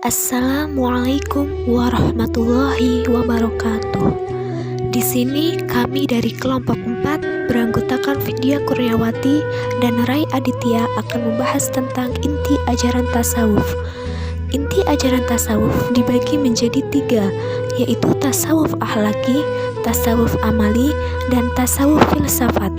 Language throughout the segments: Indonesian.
Assalamualaikum warahmatullahi wabarakatuh. Di sini kami dari kelompok 4 beranggotakan Vidya Kurniawati dan Rai Aditya akan membahas tentang inti ajaran tasawuf. Inti ajaran tasawuf dibagi menjadi 3, yaitu tasawuf akhlaki, tasawuf amali, dan tasawuf filsafat.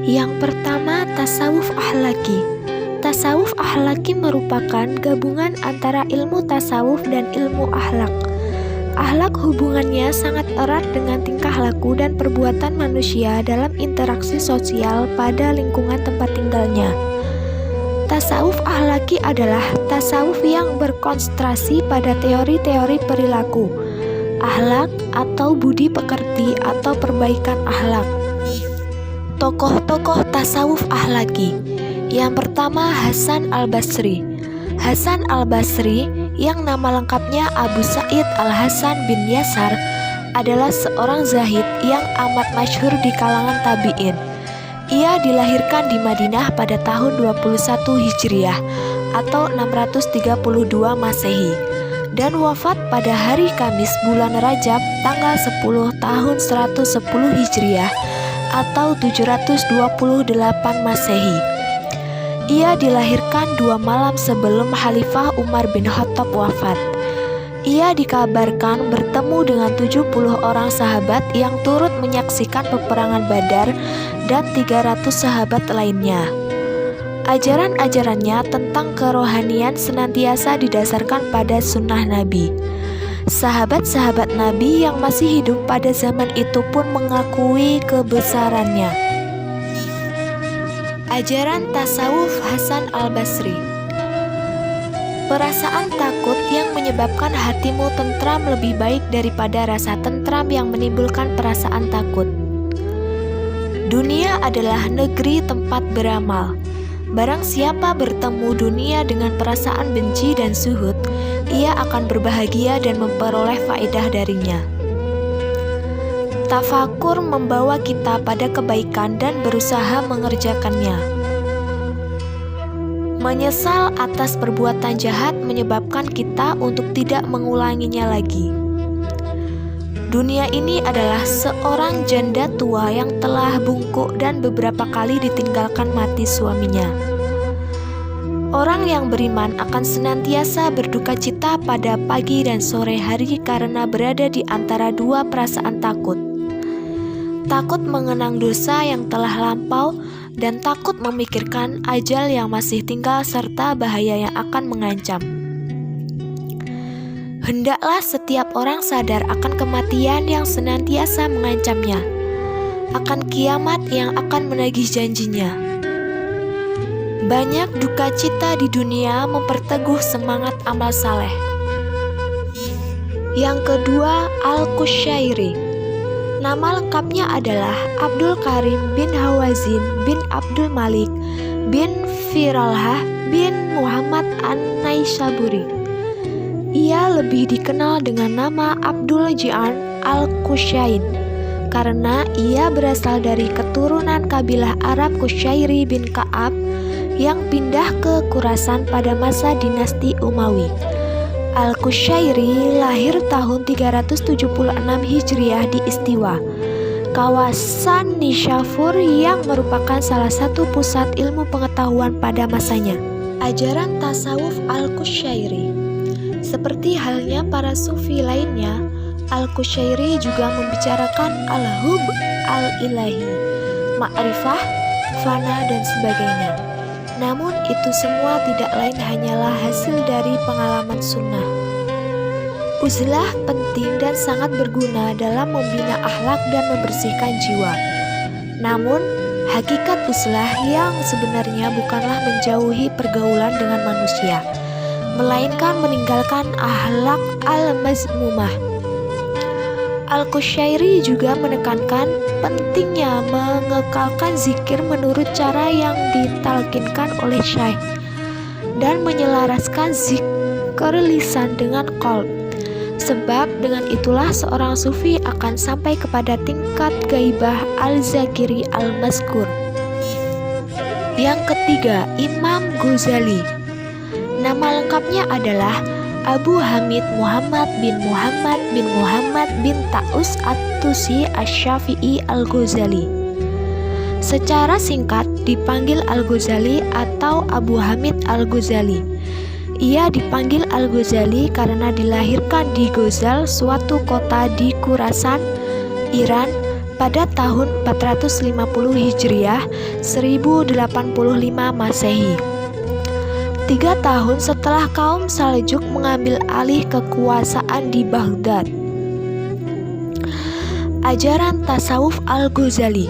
Yang pertama, tasawuf akhlaki. Tasawuf akhlaki merupakan gabungan antara ilmu tasawuf dan ilmu akhlak. Akhlak hubungannya sangat erat dengan tingkah laku dan perbuatan manusia dalam interaksi sosial pada lingkungan tempat tinggalnya. Tasawuf akhlaki adalah tasawuf yang berkonsentrasi pada teori-teori perilaku, akhlak atau budi pekerti atau perbaikan akhlak. Tokoh-tokoh tasawuf akhlaki. Yang pertama, Hasan al-Basri. Hasan al-Basri yang nama lengkapnya Abu Sa'id al-Hasan bin Yasar adalah seorang zahid yang amat masyhur di kalangan tabi'in. Ia dilahirkan di Madinah pada tahun 21 Hijriah atau 632 Masehi dan wafat pada hari Kamis bulan Rajab tanggal 10 tahun 110 Hijriah atau 728 Masehi. Ia dilahirkan 2 malam sebelum Khalifah Umar bin Khattab wafat. Ia dikabarkan bertemu dengan 70 orang sahabat yang turut menyaksikan peperangan Badar dan 300 sahabat lainnya. Ajaran-ajarannya tentang kerohanian senantiasa didasarkan pada sunnah Nabi. Sahabat-sahabat Nabi yang masih hidup pada zaman itu pun mengakui kebesarannya. Ajaran tasawuf Hasan al-Basri. Perasaan takut yang menyebabkan hatimu tentram lebih baik daripada rasa tentram yang menimbulkan perasaan takut. Dunia adalah negeri tempat beramal. Barang siapa bertemu dunia dengan perasaan benci dan suhud, ia akan berbahagia dan memperoleh faedah darinya. Tafakur membawa kita pada kebaikan dan berusaha mengerjakannya. Menyesal atas perbuatan jahat menyebabkan kita untuk tidak mengulanginya lagi. Dunia ini adalah seorang janda tua yang telah bungkuk dan beberapa kali ditinggalkan mati suaminya. Orang yang beriman akan senantiasa berduka cita pada pagi dan sore hari karena berada di antara 2 perasaan takut. Takut mengenang dosa yang telah lampau dan takut memikirkan ajal yang masih tinggal serta bahaya yang akan mengancam. Hendaklah setiap orang sadar akan kematian yang senantiasa mengancamnya, akan kiamat yang akan menagih janjinya. Banyak duka cita di dunia memperteguh semangat amal saleh. Yang kedua, Al-Qushayri. Nama lengkapnya adalah Abdul Karim bin Hawazin bin Abdul Malik bin Firalhah bin Muhammad An-Naisaburi. Ia lebih dikenal dengan nama Abdul Ji'an Al-Qushayn karena ia berasal dari keturunan kabilah Arab Qushayri bin Ka'ab yang pindah ke Khurasan pada masa dinasti Umawi. Al-Qushayri lahir tahun 376 Hijriah di Istiwa, kawasan Nishapur yang merupakan salah satu pusat ilmu pengetahuan pada masanya. Ajaran tasawuf Al-Qushayri. Seperti halnya para sufi lainnya, Al-Qushayri juga membicarakan al-hub al-ilahi, ma'rifah, fana, dan sebagainya. Namun itu semua tidak lain hanyalah hasil dari pengalaman sunnah. Uzlah penting dan sangat berguna dalam membina akhlak dan membersihkan jiwa. Namun, hakikat uzlah yang sebenarnya bukanlah menjauhi pergaulan dengan manusia, melainkan meninggalkan akhlak al-mazmumah. Al-Qushayri juga menekankan pentingnya mengekalkan zikir menurut cara yang ditalkinkan oleh syaikh dan menyelaraskan zikir lisan dengan qalb. Sebab dengan itulah seorang sufi akan sampai kepada tingkat gaibah al-zakiri al-mazkur. Yang ketiga, Imam Ghazali. Nama lengkapnya adalah Abu Hamid Muhammad bin Taus At-Tusi Asy-Syafi'i Al-Ghazali. Secara singkat dipanggil Al-Ghazali atau Abu Hamid Al-Ghazali. Ia dipanggil Al-Ghazali karena dilahirkan di Ghazal, suatu kota di Khurasan, Iran pada tahun 450 Hijriah 1085 Masehi. 3 tahun setelah kaum Saljuk mengambil alih kekuasaan di Baghdad. Ajaran tasawuf Al-Ghazali.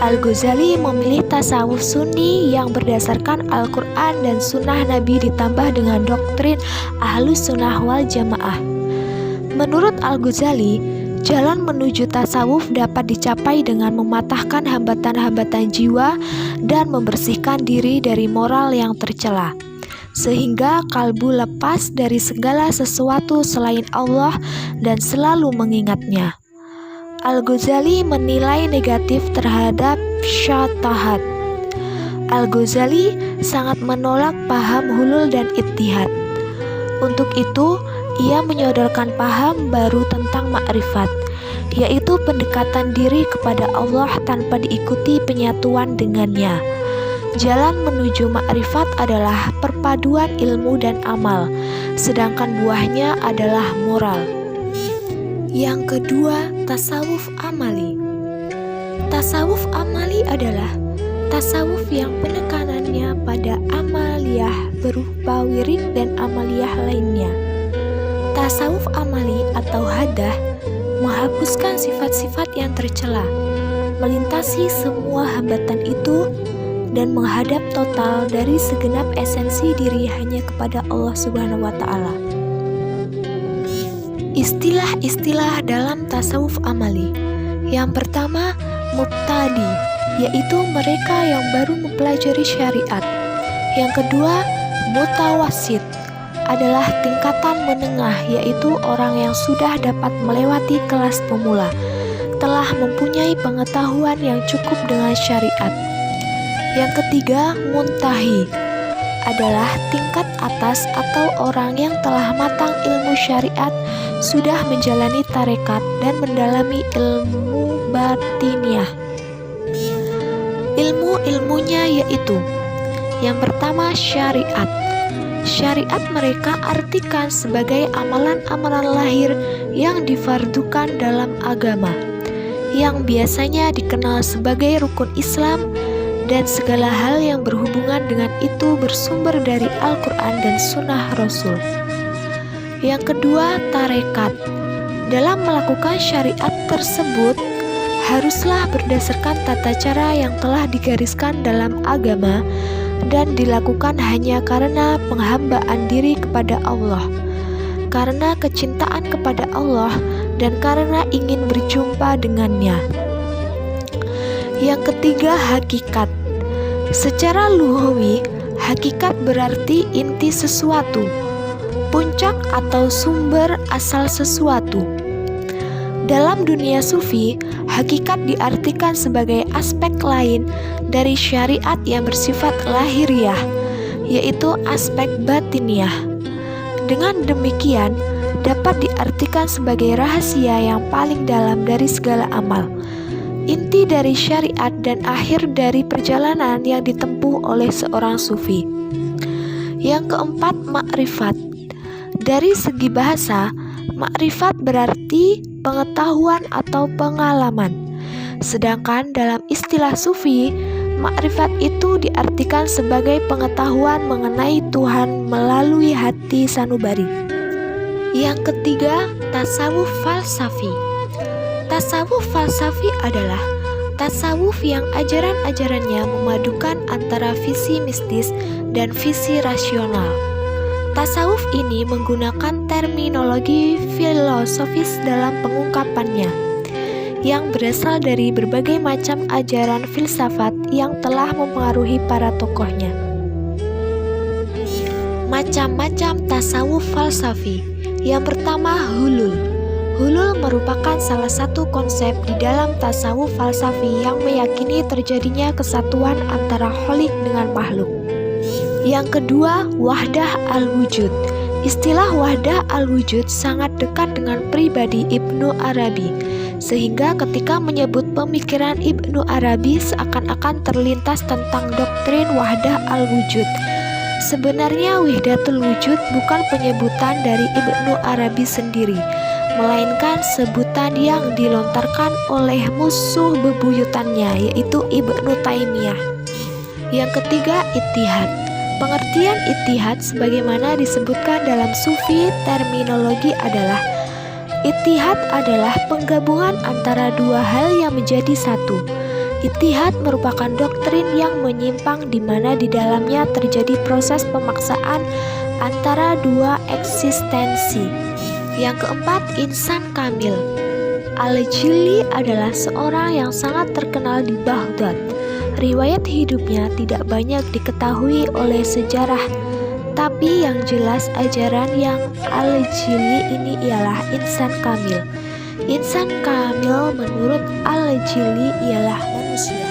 Al-Ghazali memilih tasawuf Sunni yang berdasarkan Al-Quran dan Sunnah Nabi ditambah dengan doktrin Ahlus Sunnah wal Jamaah. Menurut Al-Ghazali, jalan menuju tasawuf dapat dicapai dengan mematahkan hambatan-hambatan jiwa dan membersihkan diri dari moral yang tercela, sehingga kalbu lepas dari segala sesuatu selain Allah dan selalu mengingatnya. Al-Ghazali menilai negatif terhadap syatahat. Al-Ghazali sangat menolak paham hulul dan ittihad. Untuk itu, ia menyodorkan paham baru tentang makrifat, yaitu pendekatan diri kepada Allah tanpa diikuti penyatuan dengannya. Jalan menuju makrifat adalah perpaduan ilmu dan amal, sedangkan buahnya adalah moral. Yang kedua, tasawuf amali. Tasawuf amali adalah tasawuf yang penekanannya pada amaliyah berupa wirid dan amaliyah lainnya. Tasawuf amali atau hadah menghapuskan sifat-sifat yang tercela, melintasi semua hambatan itu, dan menghadap total dari segenap esensi diri hanya kepada Allah Subhanahu wa Ta'ala. Istilah-istilah dalam tasawuf amali. Yang pertama, mubtadi, yaitu mereka yang baru mempelajari syariat. Yang kedua, mutawassit, adalah tingkatan menengah, yaitu orang yang sudah dapat melewati kelas pemula, telah mempunyai pengetahuan yang cukup dengan syariat. Yang ketiga, muntahi, adalah tingkat atas atau orang yang telah matang ilmu syariat, sudah menjalani tarekat dan mendalami ilmu batiniah. Ilmu-ilmunya yaitu: yang pertama, syariat. Syariat mereka artikan sebagai amalan-amalan lahir yang difardukan dalam agama, yang biasanya dikenal sebagai rukun Islam, dan segala hal yang berhubungan dengan itu bersumber dari Al-Quran dan Sunnah Rasul. Yang kedua, tarekat. Dalam melakukan syariat tersebut, haruslah berdasarkan tata cara yang telah digariskan dalam agama dan dilakukan hanya karena penghambaan diri kepada Allah, karena kecintaan kepada Allah, dan karena ingin berjumpa dengannya. Yang ketiga, hakikat. Secara lughawi, hakikat berarti inti sesuatu, puncak atau sumber asal sesuatu. Dalam dunia sufi, hakikat diartikan sebagai aspek lain dari syariat yang bersifat lahiriah, yaitu aspek batiniah. Dengan demikian, dapat diartikan sebagai rahasia yang paling dalam dari segala amal, inti dari syariat dan akhir dari perjalanan yang ditempuh oleh seorang sufi. Yang keempat, makrifat. Dari segi bahasa, makrifat berarti pengetahuan atau pengalaman. Sedangkan dalam istilah sufi, makrifat itu diartikan sebagai pengetahuan mengenai Tuhan melalui hati sanubari. Yang ketiga, tasawuf falsafi. Tasawuf falsafi adalah tasawuf yang ajaran-ajarannya memadukan antara visi mistis dan visi rasional. Tasawuf ini menggunakan terminologi filosofis dalam pengungkapannya, yang berasal dari berbagai macam ajaran filsafat yang telah mempengaruhi para tokohnya. Macam-macam tasawuf falsafi. Yang pertama, hulul. Hulul merupakan salah satu konsep di dalam tasawuf falsafi yang meyakini terjadinya kesatuan antara kholik dengan makhluk. Yang kedua, wahdah al-wujud. Istilah wahdah al-wujud sangat dekat dengan pribadi Ibnu Arabi, sehingga ketika menyebut pemikiran Ibnu Arabi seakan-akan terlintas tentang doktrin wahdah al-wujud. Sebenarnya wahdatul wujud bukan penyebutan dari Ibnu Arabi sendiri, melainkan sebutan yang dilontarkan oleh musuh bebuyutannya, yaitu Ibnu Taimiyah. Yang ketiga, ittihad. Pengertian ittihad sebagaimana disebutkan dalam sufi terminologi adalah ittihad adalah penggabungan antara dua hal yang menjadi satu. Ittihad merupakan doktrin yang menyimpang di mana di dalamnya terjadi proses pemaksaan antara dua eksistensi. Yang keempat, insan kamil. Al-Jili adalah seorang yang sangat terkenal di Baghdad. Riwayat hidupnya tidak banyak diketahui oleh sejarah, tapi yang jelas ajaran yang Al-Jili ini ialah insan kamil. Insan kamil menurut Al-Jili ialah manusia